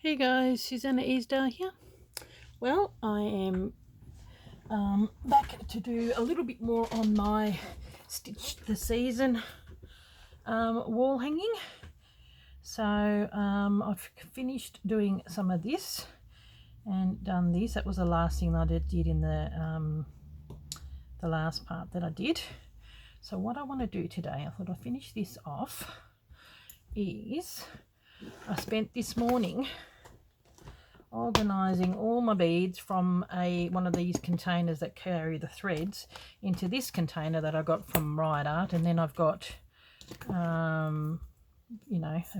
Hey guys, Susanna Easdale here. Well, I am back to do a little bit more on my Stitch the Season wall hanging. So I've finished doing some of this and done this. That was the last thing I did in the last part that I did. So what I want to do today, I thought I'd finish this off, is I spent this morning organising all my beads from one of these containers that carry the threads into this container that I got from Riot Art, and then I've got a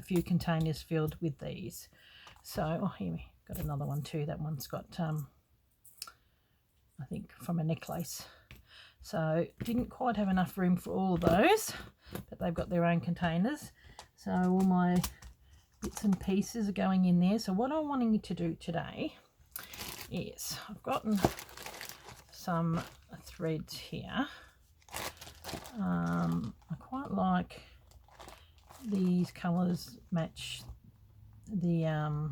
few containers filled with these. So here we got another one too. That one's got I think from a necklace, so didn't quite have enough room for all of those, but they've got their own containers, so all my bits and pieces are going in there. So what I'm wanting to do today is I've gotten some threads here. I quite like these colours match the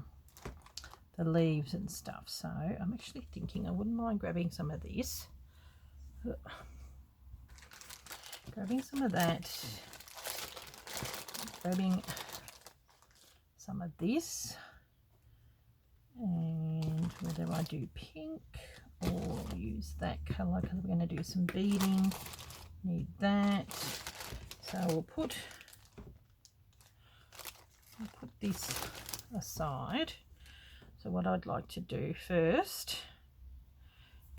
leaves and stuff, so I'm actually thinking I wouldn't mind grabbing some of this, grabbing some of that, grabbing some of this, and whether I do pink or use that colour because we're going to do some beading. Need that, so we'll put this aside. So what I'd like to do first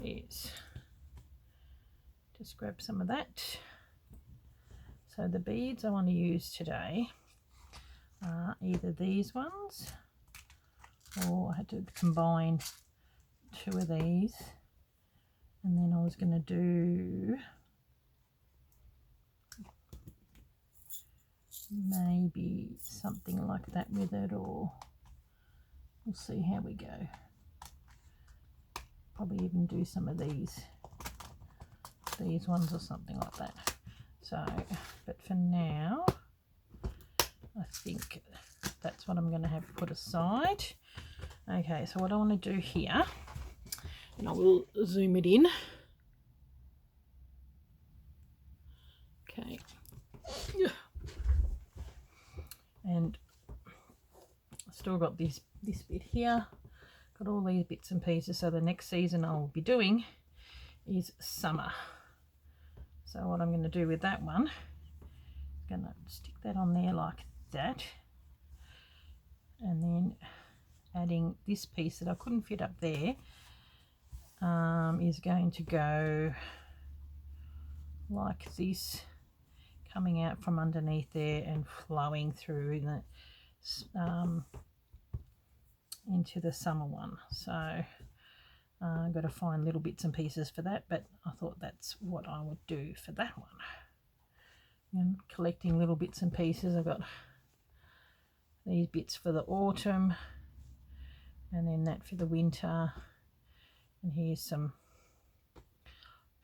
is just grab some of that. So the beads I want to use today are either these ones, or I had to combine two of these, and then I was going to do maybe something like that with it, or we'll see how we go. Probably even do some of these ones or something like that. So, but for now, I think that's what I'm going to have put aside. Okay, so what I want to do here, and I will zoom it in. Okay. And I've still got this bit here. Got all these bits and pieces. So the next season I'll be doing is summer. So what I'm going to do with that one, I'm going to stick that on there like that, and then adding this piece that I couldn't fit up there is going to go like this, coming out from underneath there and flowing through into the summer one. So I've got to find little bits and pieces for that, but I thought that's what I would do for that one. And collecting little bits and pieces, I've got these bits for the autumn, and then that for the winter, and here's some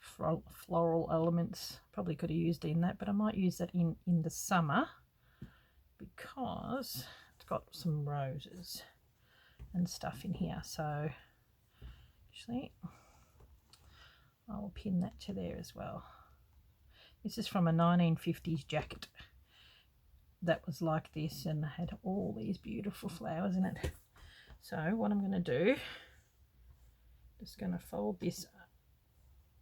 floral elements. Probably could have used in that, but I might use that in the summer because it's got some roses and stuff in here. So actually I'll pin that to there as well. This is from a 1950s jacket that was like this and had all these beautiful flowers in it. So what I'm going to do, just going to fold this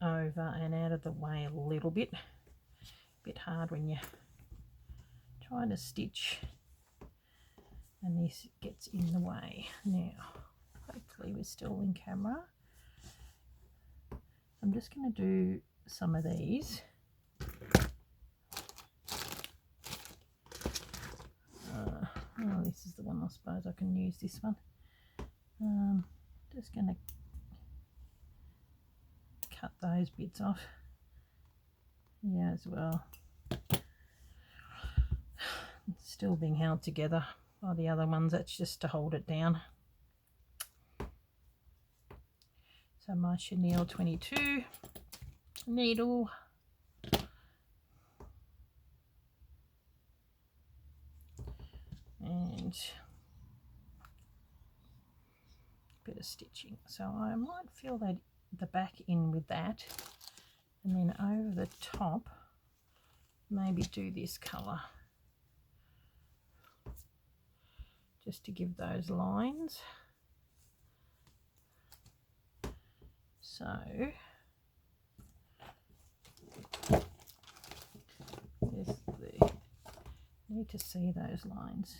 over and out of the way a little bit. Bit hard when you're trying to stitch and this gets in the way. Now hopefully we're still in camera. I'm just going to do some of these. Oh, this is the one, I suppose I can use this one. Just going to cut those bits off here as well. It's still being held together by the other ones, that's just to hold it down. So my chenille 22 needle, and bit of stitching. So I might fill that the back in with that, and then over the top maybe do this colour just to give those lines. So need to see those lines.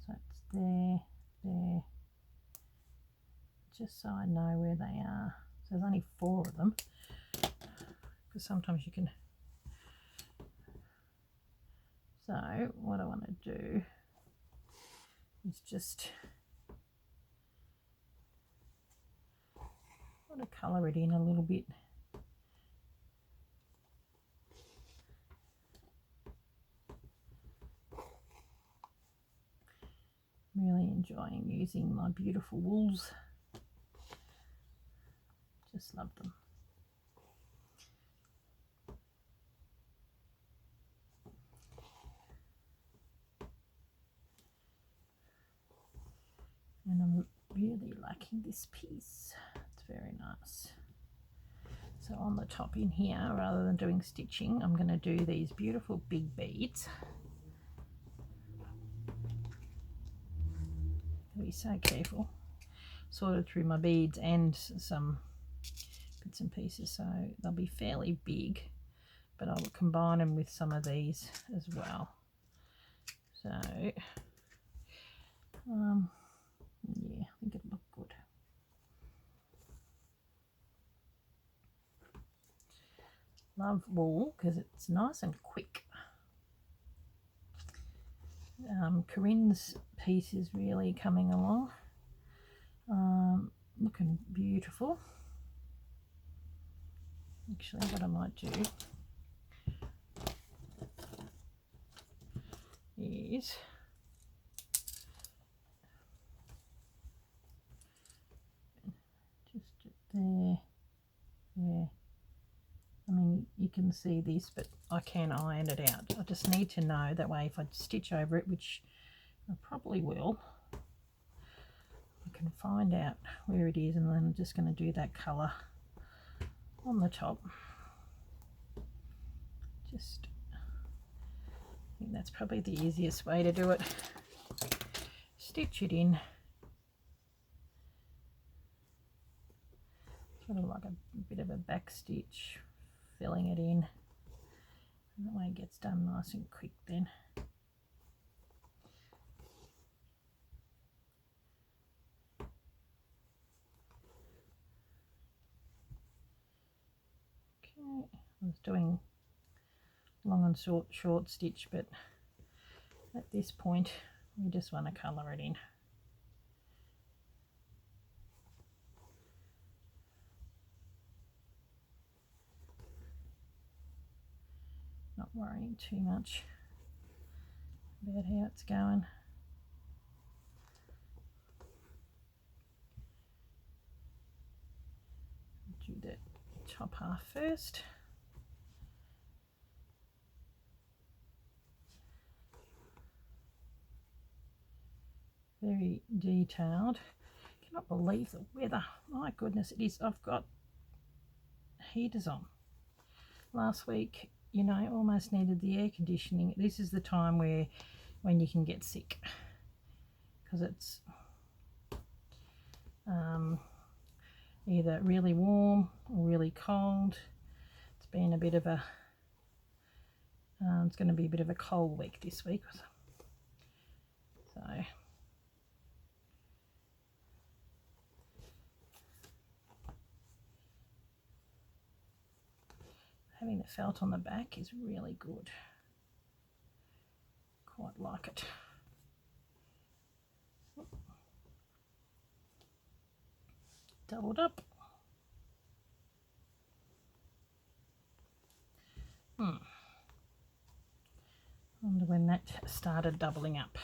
So it's there, there, just so I know where they are. So there's only 4 of them, because sometimes you can. So what I want to do is just want to colour it in a little bit. Really enjoying using my beautiful wools. Just love them. And I'm really liking this piece. It's very nice. So on the top in here, rather than doing stitching, I'm going to do these beautiful big beads. Gotta be so careful. Sorted through my beads and some bits and pieces, so they'll be fairly big, but I will combine them with some of these as well. So yeah, I think it'll look good. Love wool because it's nice and quick. Corinne's piece is really coming along, looking beautiful. Actually, what I might do is just there. I mean, you can see this, but I can iron it out. I just need to know, that way if I stitch over it, which I probably will, I can find out where it is, and then I'm just going to do that colour on the top. Just, I think that's probably the easiest way to do it. Stitch it in. Sort of like a bit of a back stitch, filling it in, and that way it gets done nice and quick then. Okay, I was doing long and short stitch, but at this point we just want to colour it in. Not worrying too much about how it's going. Do the top half first. Very detailed. Cannot believe the weather. My goodness, it is. I've got heaters on. Last week, you know, almost needed the air conditioning. This is the time when you can get sick, because it's either really warm or really cold. It's been a bit of a it's going to be a bit of a cold week this week, so having the felt on the back is really good. Quite like it. Doubled up. I wonder when that started doubling up.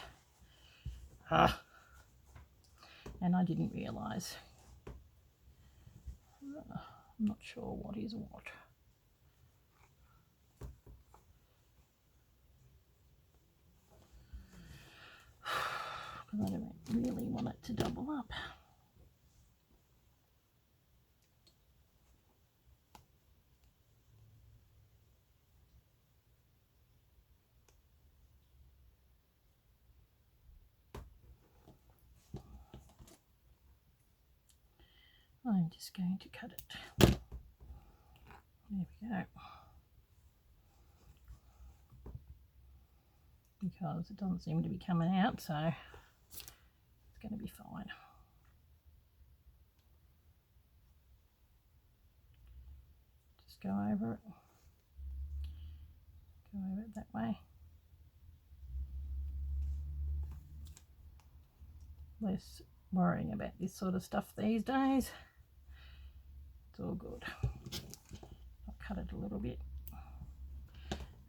And I didn't realise. I'm not sure what is what. Because I don't really want it to double up. I'm just going to cut it. There we go. Because it doesn't seem to be coming out, so it's going to be fine. Just go over it. Go over it that way. Less worrying about this sort of stuff these days. It's all good. I'll cut it a little bit,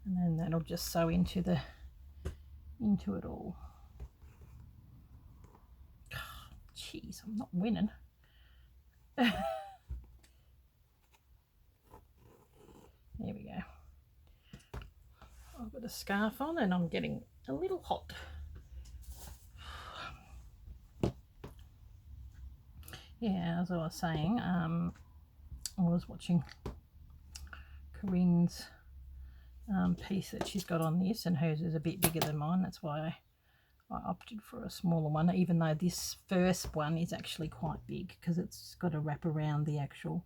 and then that'll just sew into it all. Jeez, I'm not winning. There we go. I've got a scarf on and I'm getting a little hot. Yeah, as I was saying, I was watching Corinne's piece that she's got on this, and hers is a bit bigger than mine. That's why I opted for a smaller one, even though this first one is actually quite big because it's got to wrap around the actual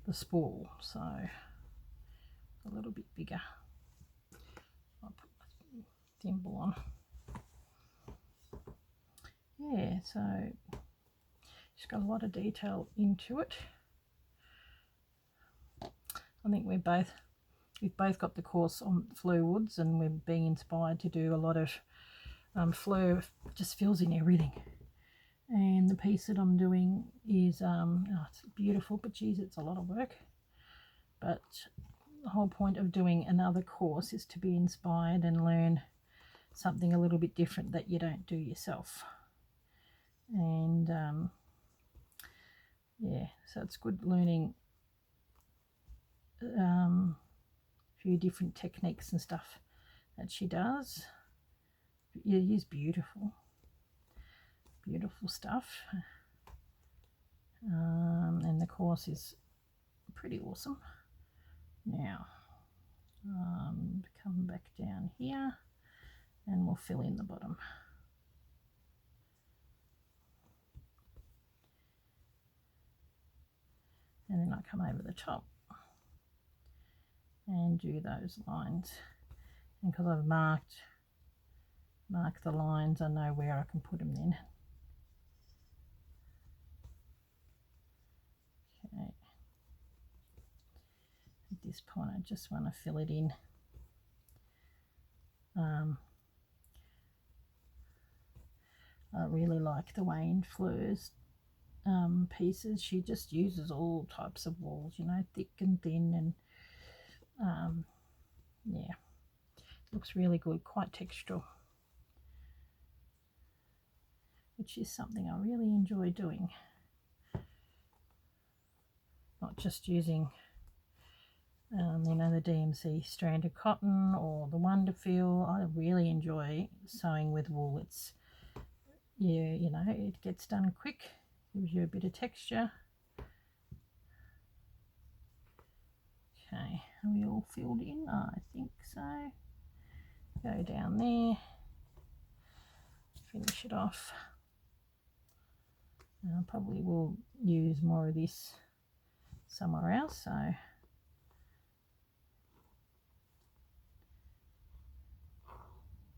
the spool, so a little bit bigger. I'll put my thimble on. Yeah, so it's got a lot of detail into it. I think we've both got the course on fleur woods, and we're being inspired to do a lot of fleur. Just fills in everything. And the piece that I'm doing is it's beautiful, but geez, it's a lot of work. But the whole point of doing another course is to be inspired and learn something a little bit different that you don't do yourself. And yeah, so it's good learning a few different techniques and stuff that she does. It is beautiful stuff. And the course is pretty awesome. Now come back down here and we'll fill in the bottom. And then I come over the top and do those lines, and because I've marked the lines, I know where I can put them then. Okay, at this point I just want to fill it in. I really like the way in Fleur's pieces she just uses all types of walls, you know, thick and thin, and yeah, looks really good, quite textural, which is something I really enjoy doing. Not just using you know, the DMC stranded cotton or the Wonderfeel. I really enjoy sewing with wool. It's, yeah, you know, it gets done quick, gives you a bit of texture. Okay, are we all filled in? I think so. Go down there, finish it off. And I probably will use more of this somewhere else, so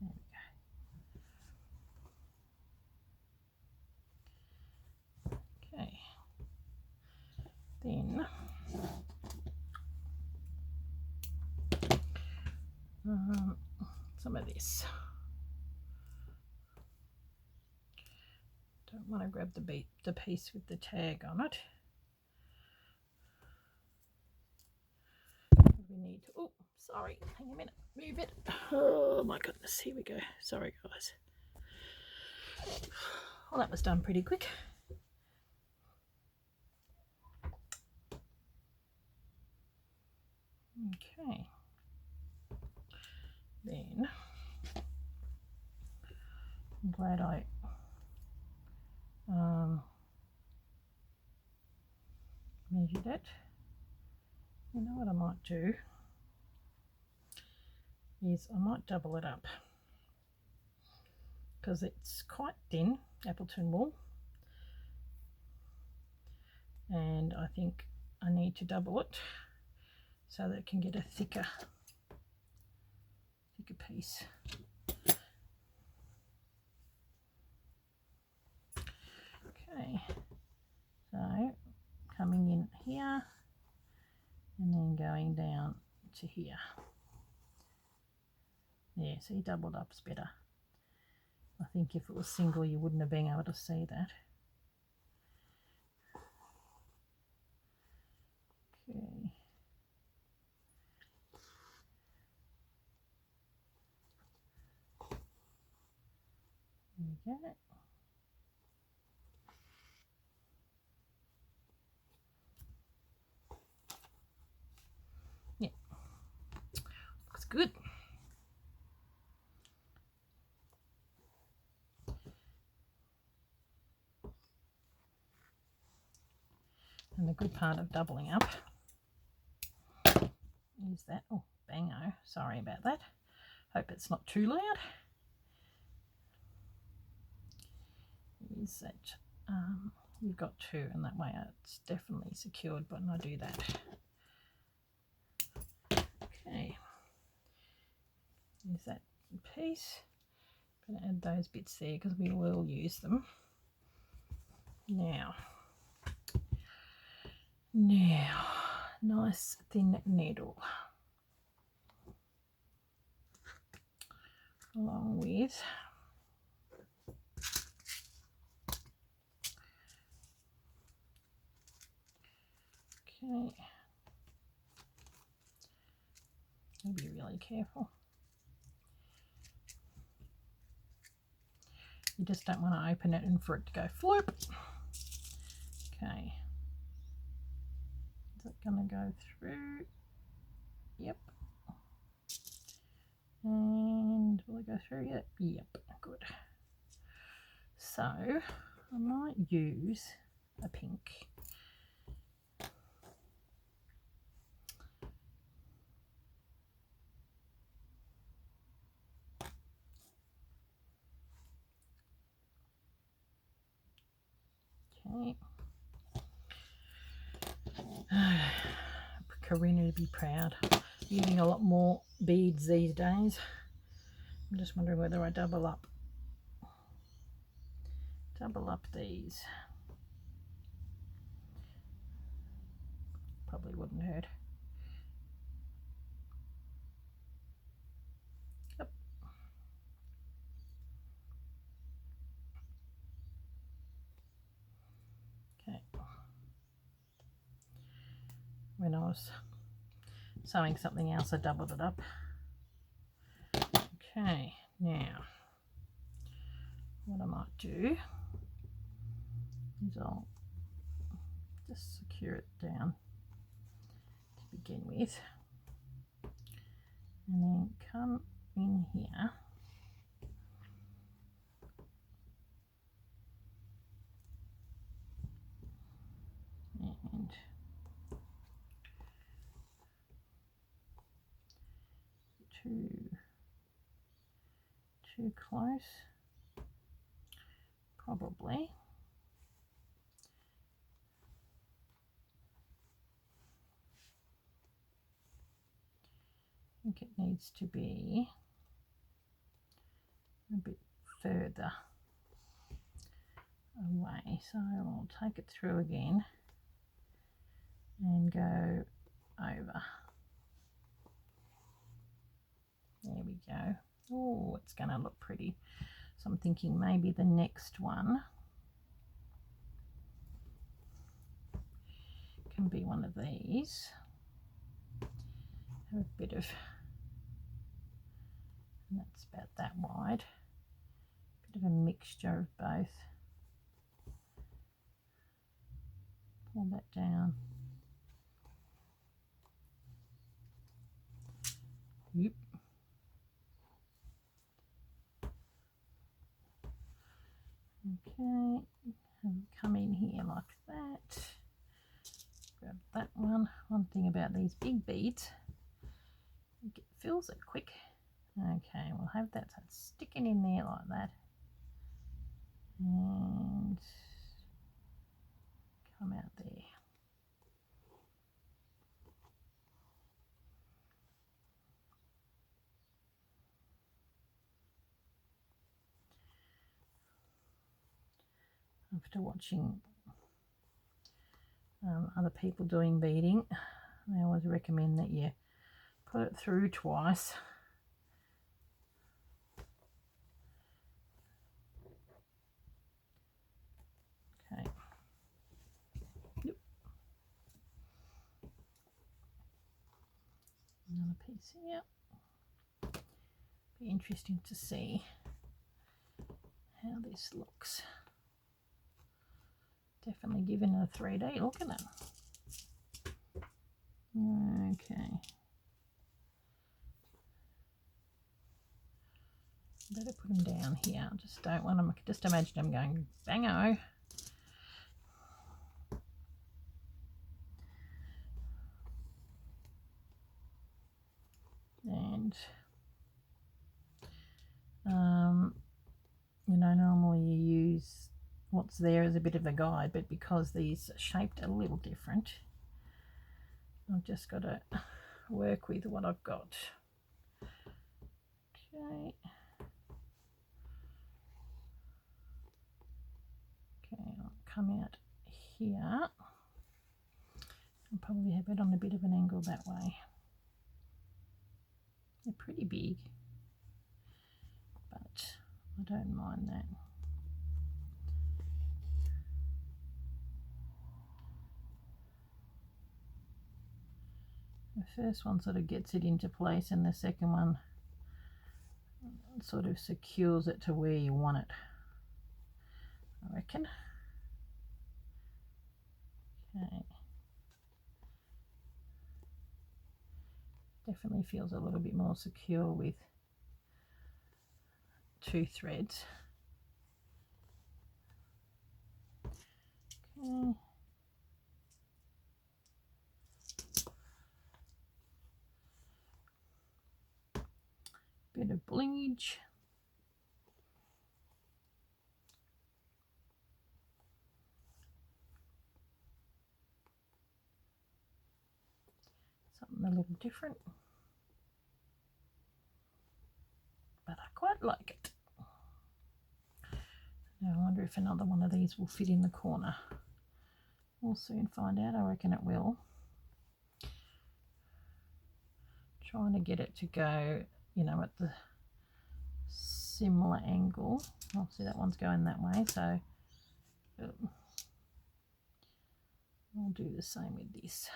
there we go. Okay, then some of this. Don't want to grab the piece with the tag on it. We need to, oh, sorry, hang a minute, move it. Oh my goodness, here we go. Sorry guys. Well, that was done pretty quick. Okay, then I'm glad I measured it. You know what I might do is I might double it up because it's quite thin, Appleton wool, and I think I need to double it so that it can get a thicker piece. Okay, so coming in here and then going down to here. Yeah, see, doubled up's better. I think if it was single you wouldn't have been able to see that. Okay. There we go. Yeah, looks good. And the good part of doubling up is that, oh, bango, sorry about that. Hope it's not too loud. Is that you've got two, and that way it's definitely secured when I do that. Okay, is that piece. I'm going to add those bits there because we will use them. Now, nice thin needle along with okay. Be really careful. You just don't want to open it and for it to go floop. Okay. Is it going to go through? Yep. And will it go through yet? Yep. Good. So I might use a pink. Okay. Karina would be proud. Using a lot more beads these days. I'm just wondering whether I double up these. Probably wouldn't hurt. Yep. Okay. When I was sewing something else, I doubled it up. Okay, now what I might do is I'll just secure it down to begin with, and then come in here and too close, probably. I think it needs to be a bit further away, so I'll take it through again and go over. There we go. Oh, it's going to look pretty. So I'm thinking maybe the next one can be one of these. Have a bit of, and that's about that wide. Bit of a mixture of both. Pull that down. Yep. Okay, and come in here like that. Grab that one. One thing about these big beads, it fills it quick. Okay, we'll have that sticking in there like that, and come out there. After watching other people doing beading, I always recommend that you put it through twice. Okay. Yep. Another piece here. Be interesting to see how this looks. Definitely giving it a 3D look at it. Okay. Better put them down here. I just don't want them, just imagine them going bango. And you know, normally you use what's there as a bit of a guide, but because these are shaped a little different, I've just got to work with what I've got. Okay. Okay, I'll come out here and probably have it on a bit of an angle that way. They're pretty big, but I don't mind that. The first one sort of gets it into place, and the second one sort of secures it to where you want it, I reckon. Okay. Definitely feels a little bit more secure with 2 threads. Okay. Bit of blingage. Something a little different, but I quite like it. Now I wonder if another one of these will fit in the corner. We'll soon find out. I reckon it will. Trying to get it to go, you know, at the similar angle. Oh, see, that one's going that way, so I'll do the same with this.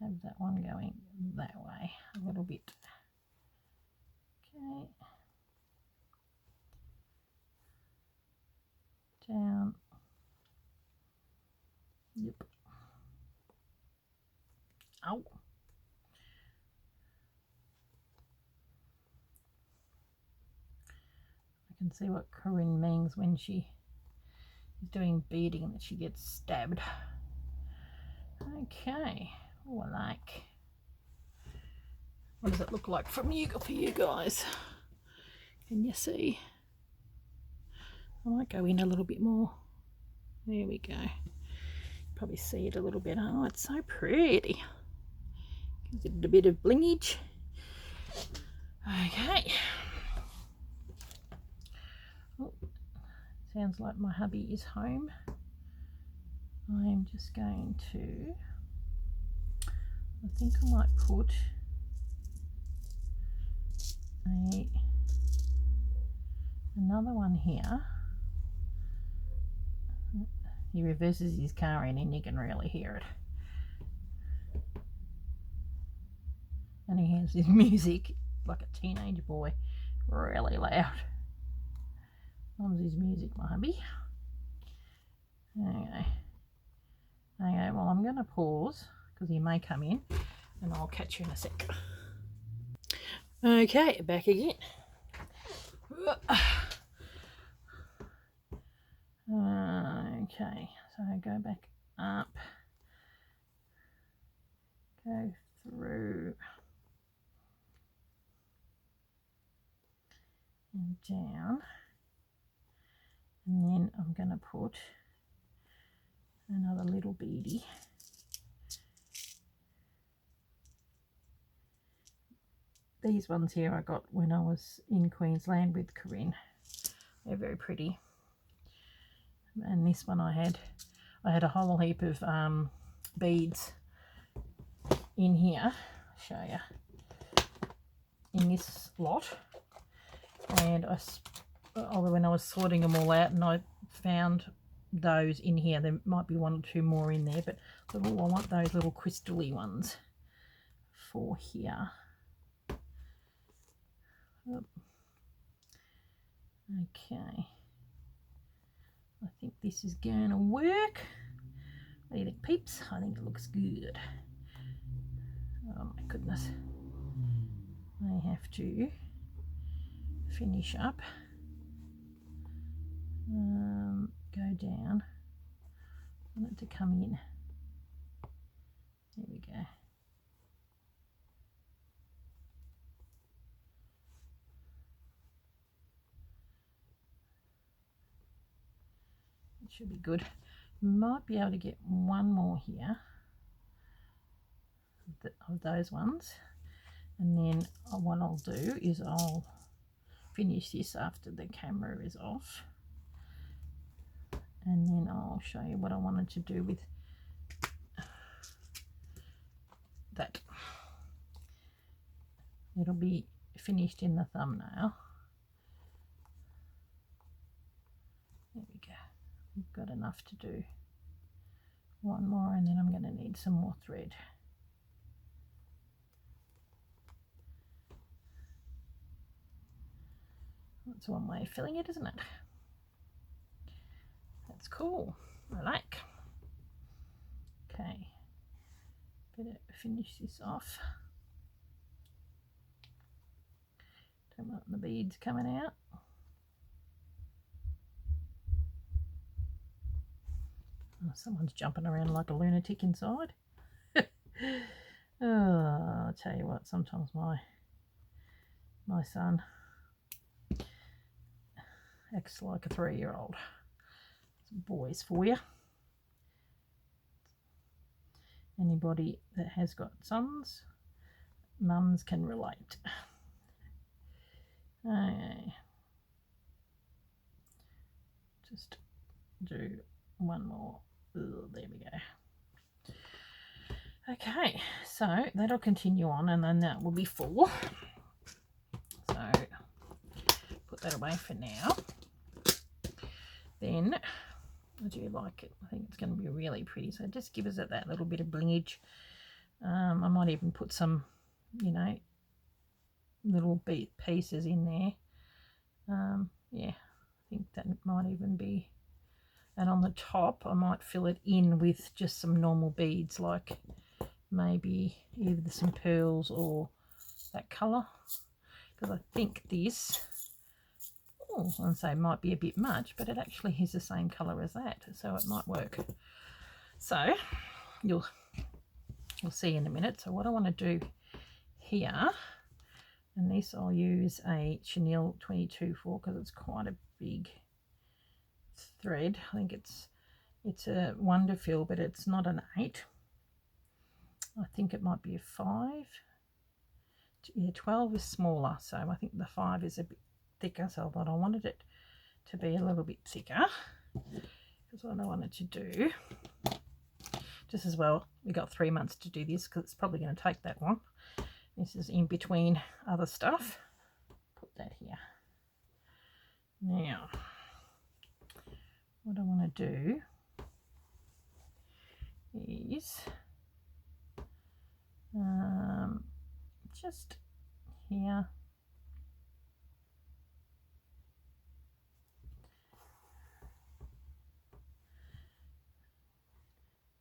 Have that one going that way a little bit. Okay. Down. Yep. Ow. I can see what Corinne means when she is doing beading, that she gets stabbed. Okay. Oh, I like. What does it look like from you for you guys? Can you see? I might go in a little bit more. There we go. Probably see it a little bit. Oh, it's so pretty. Gives it a bit of blingage. Okay. Oh, sounds like my hubby is home. I'm just going to, I think I might put another one here. He reverses his car in and you can really hear it. And he hears his music like a teenage boy, really loud. Loves his music, my hubby. Okay. Okay, well, I'm going to pause because he may come in and I'll catch you in a sec. Okay, back again. Okay, so go back up, go through down, and then I'm going to put another little beady. These ones here I got when I was in Queensland with Corinne. They're very pretty. And this one I had a whole heap of beads in here. I'll show you. In this lot. And when I was sorting them all out, and I found those in here. There might be one or two more in there, but I want those little crystal-y ones for here. Okay, I think this is going to work. What do you think, peeps? I think it looks good. Oh my goodness. I have to finish up. Go down. I want it to come in. There we go. It should be good. Might be able to get one more here of those ones, and then what I'll do is I'll finish this after the camera is off, and then I'll show you what I wanted to do with that. It'll be finished in the thumbnail. There we go. We've got enough to do one more, and then I'm going to need some more thread. That's one way of filling it, isn't it? That's cool. I like. Okay, better finish this off. Don't want the beads coming out. Oh, someone's jumping around like a lunatic inside. Oh, I'll tell you what, sometimes my son acts like a 3-year-old. It's boys for you. Anybody that has got sons, mums can relate. Okay. Just do one more. Ooh, there we go. Okay, so that'll continue on, and then that will be full. So put that away for now. Then I do like it. I think it's going to be really pretty. So just give us that little bit of blingage. I might even put some, little bead pieces in there. Yeah, I think that might even be. And on the top, I might fill it in with just some normal beads, like maybe either some pearls or that colour. Because I think this, I'd say might be a bit much, but it actually is the same colour as that, so it might work. So you'll see in a minute. So what I want to do here, and this I'll use a chenille 22 for, because it's quite a big thread. I think it's a one to fill, but it's not an 8. I think it might be a 5. Yeah, 12 is smaller, so I think the 5 is a bit thicker, so I thought I wanted it to be a little bit thicker, because what I wanted to do, just as well, we got 3 months to do this, because it's probably going to take that long. This is in between other stuff. Put that here. Now what I want to do is just here,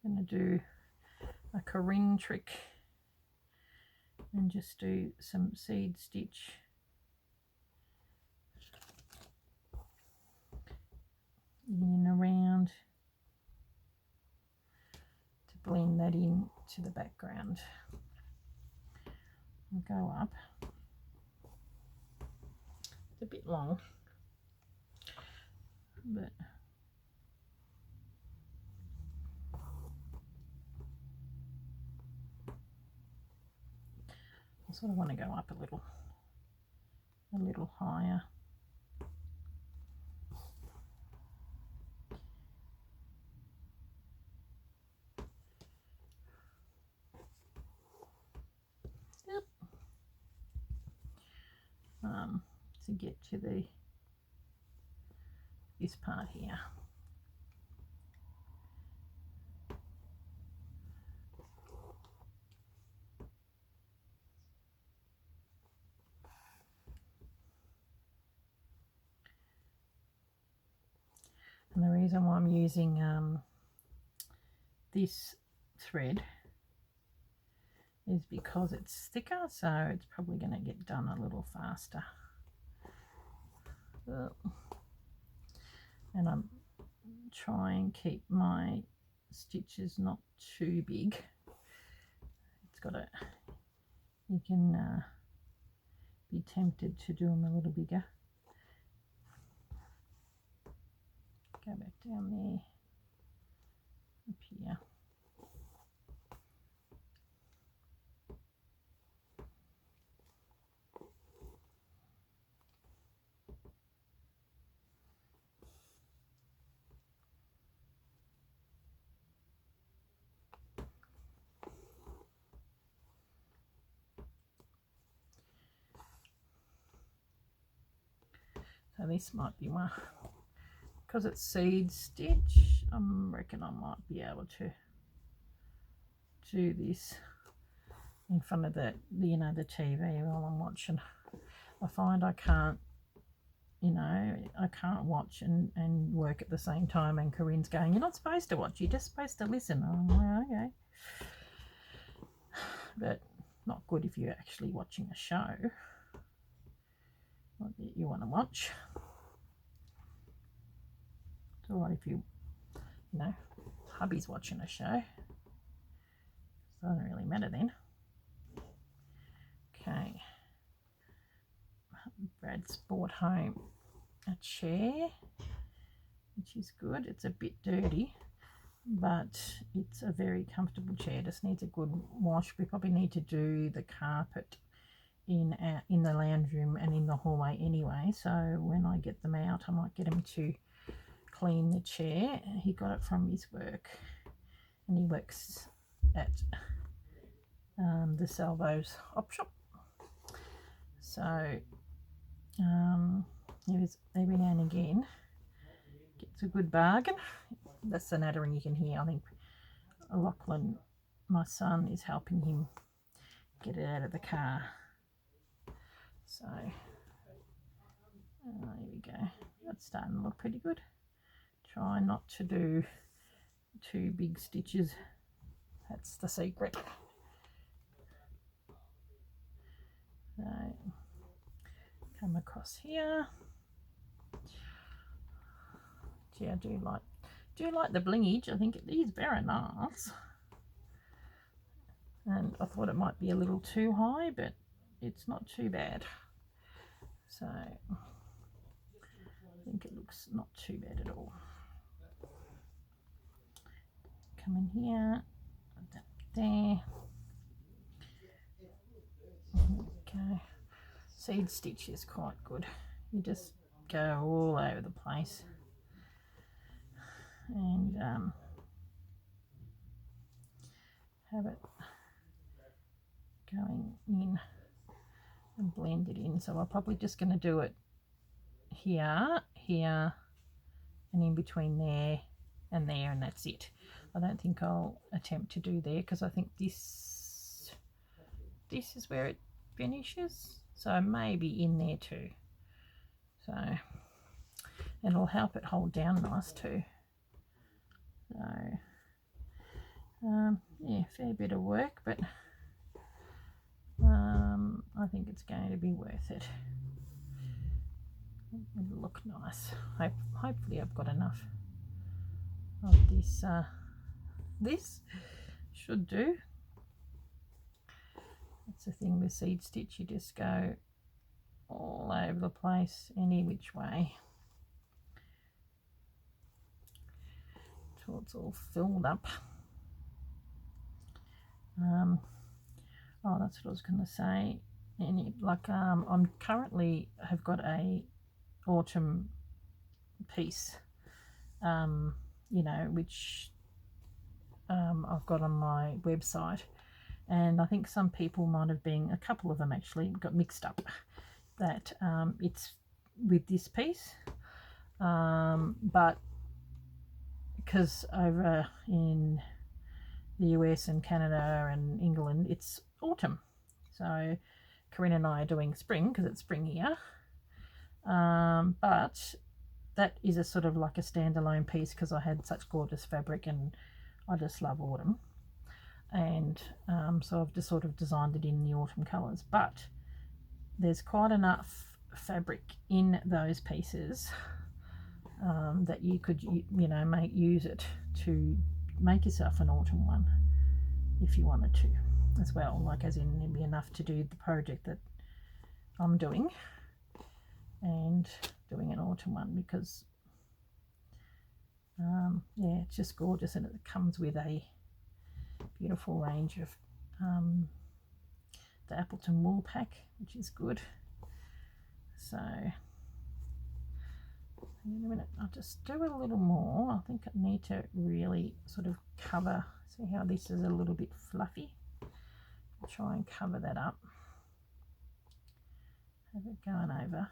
I'm going to do a Corinne trick and just do some seed stitch in and around to blend that in to the background. I'll go up It's a bit long, but I sort of want to go up a little higher. Yep. To get to this part here. And the reason why I'm using this thread is because it's thicker, so it's probably going to get done a little faster. And I'm trying and keep my stitches not too big. It's got a, you can be tempted to do them a little bigger. Go back down there, up here. So this might be one, because it's seed stitch, I reckon I might be able to do this in front of the TV while I'm watching. I find I can't, I can't watch and work at the same time, and Corinne's going, you're not supposed to watch, you're just supposed to listen. I'm like, okay. But not good if you're actually watching a show that you want to watch. It's all right if hubby's watching a show. It doesn't really matter then. Okay. Brad's brought home a chair, which is good. It's a bit dirty, but it's a very comfortable chair. Just needs a good wash. We probably need to do the carpet in the lounge room and in the hallway anyway, so when I get them out I might get him to clean the chair. He got it from his work, and he works at the Salvo's op shop, so every now and again gets a good bargain. That's the nattering you can hear. I think Lachlan, my son, is helping him get it out of the car. So here we go. That's starting to look pretty good. Try not to do too big stitches. That's the secret. So come across here. Gee, I do like the blingage. I think it is very nice. And I thought it might be a little too high, but it's not too bad. So I think it looks not too bad at all. Come in here, put that there. Okay. Seed stitch is quite good. You just go all over the place and have it going in and blend it in. So I'm probably just going to do it here, and in between there, and that's it. I don't think I'll attempt to do there, because I think this is where it finishes, so maybe in there too. So it'll help it hold down nice too. So yeah, fair bit of work, but I think it's going to be worth it. It'll look nice. Hopefully I've got enough of this. This should do. That's the thing with seed stitch, you just go all over the place, any which way, till it's all filled up. Oh, that's what I was going to say. I'm currently have got a autumn piece, which I've got on my website, and I think some people might have been, a couple of them actually got mixed up that it's with this piece, but because over in the US and Canada and England it's autumn, so Corinne and I are doing spring because it's spring here, but that is a sort of like a standalone piece because I had such gorgeous fabric and I just love autumn, and so I've just sort of designed it in the autumn colours, but there's quite enough fabric in those pieces that you could use it to make yourself an autumn one if you wanted to as well, like as in it'd be enough to do the project that I'm doing and doing an autumn one, because yeah, it's just gorgeous, and it comes with a beautiful range of the Appleton wool pack, which is good. So in a minute I'll just do a little more. I think I need to really sort of cover, see how this is a little bit fluffy, I'll try and cover that up, have it going over,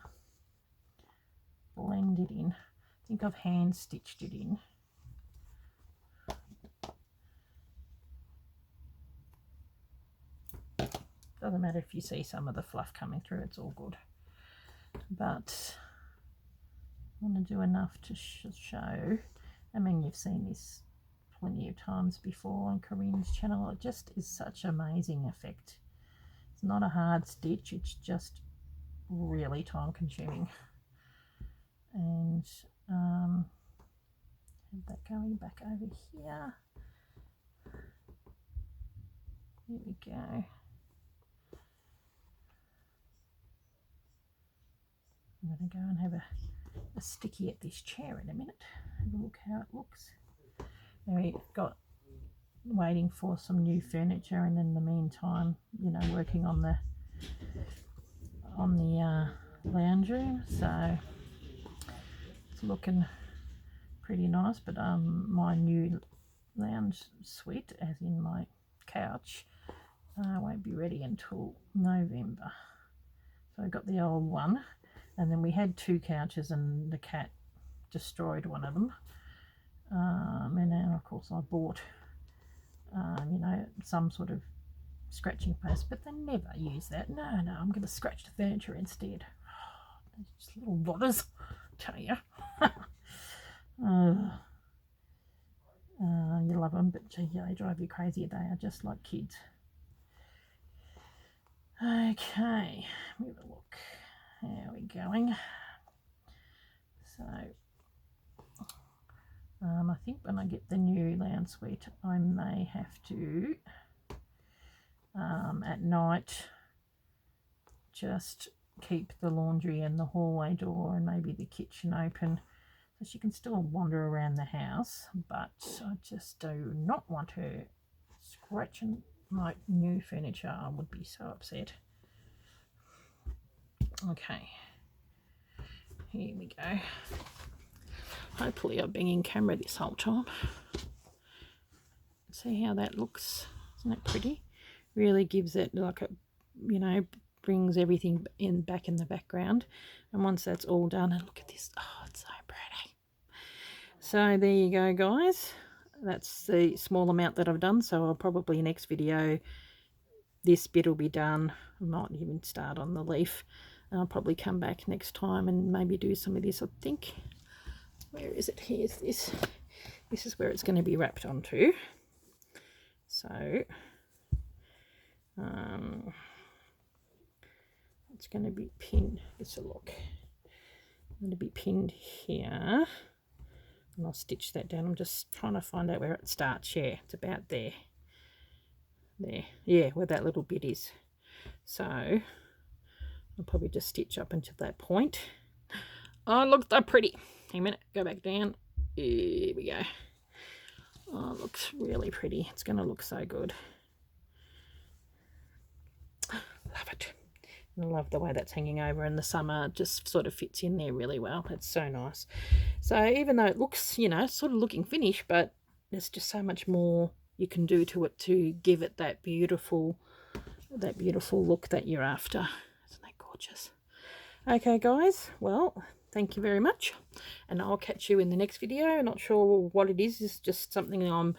blend it in. I think I've hand stitched it in. Doesn't matter if you see some of the fluff coming through, it's all good, but I want to do enough to show. I mean, you've seen this plenty of times before on Corinne's channel. It just is such amazing effect. It's not a hard stitch, it's just really time consuming. And have that going back over here. There we go. I'm going to go and have a sticky at this chair in a minute. Have a look how it looks. Now we've got waiting for some new furniture, and in the meantime, working on the lounge room. So it's looking pretty nice. But my new lounge suite, as in my couch, won't be ready until November. So I got the old one, and then we had two couches and the cat destroyed one of them, and now of course I bought some sort of scratching post, but they never use that. No, I'm going to scratch the furniture instead. They're just little robbers, tell you. You love them, but gee, they drive you crazy. They are just like kids. Okay, have a look. How are we going? So I think when I get the new lounge suite, I may have to at night just keep the laundry and the hallway door and maybe the kitchen open, so she can still wander around the house, but I just do not want her scratching my new furniture. I would be so upset. Okay, here we go. Hopefully I've been in camera this whole time. See how that looks? Isn't that pretty? Really gives it like a, brings everything back in the background. And once that's all done, and look at this, oh, it's so pretty. So there you go, guys. That's the small amount that I've done. So I'll probably next video, this bit will be done. I might even start on the leaf. And I'll probably come back next time and maybe do some of this, I think. Where is it? Here's this. This is where it's going to be wrapped onto. So it's going to be pinned. Let's have a look. I'm going to be pinned here, and I'll stitch that down. I'm just trying to find out where it starts. Yeah, it's about there. There, yeah, where that little bit is. So I'll probably just stitch up until that point. Oh, look, they're pretty. Hang a minute, go back down. Here we go. Oh, it looks really pretty. It's going to look so good. Love it. I love the way that's hanging over in the summer. It just sort of fits in there really well. It's so nice. So even though it looks, you know, sort of looking finished, but there's just so much more you can do to it to give it that beautiful look that you're after. Isn't that gorgeous? Okay, guys. Well, thank you very much. And I'll catch you in the next video. Not sure what it is. It's just something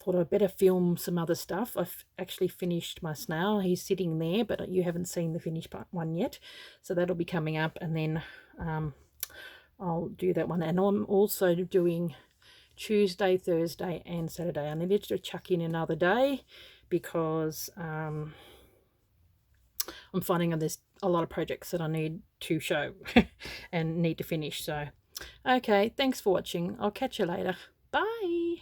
thought I'd better film some other stuff. I've actually finished my snail. He's sitting there, but you haven't seen the finished one yet. So that'll be coming up, and then I'll do that one. And I'm also doing Tuesday, Thursday, and Saturday. I needed to chuck in another day because I'm finding there's a lot of projects that I need to show and need to finish. So, okay, thanks for watching. I'll catch you later. Bye.